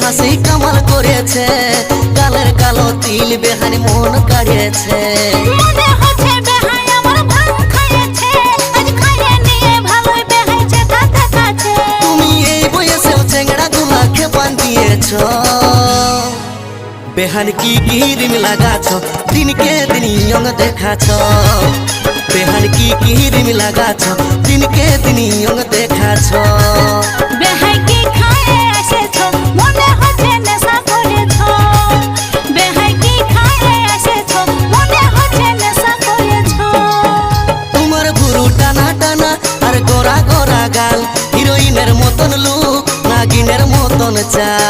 হাসি কামাল করেছে, গালের কালো তিল বেহানি মন কাড়িয়েছে। মনে হচ্ছে বেহাই আমার ভাঙ খাইয়েছে, আজ খাইয়ে নিয়ে ভালোই বেহাইছে তাতে কাছে। তুমি এই বয়সেও চেংড়া গুলাকে বান্ধিয়েছ, বেহান কি রিম লাগাছ, দিনকে দিন ইয়ং দেখাছ। বেহান কি রিম লাগাছ, দিনকে দিন ইয়ং দেখাছ। বেহাই কি খাইয়ে এসেছ, মনে হচ্ছে নেশা করেছ। বেহাই কি খাইয়ে এসেছ, মনে হচ্ছে নেশা করেছ। তোমার ভুরু টানা টানা আর গোরা গোরা গাল, হিরোইনের মতন লুক, নাগিনের মতন চাল।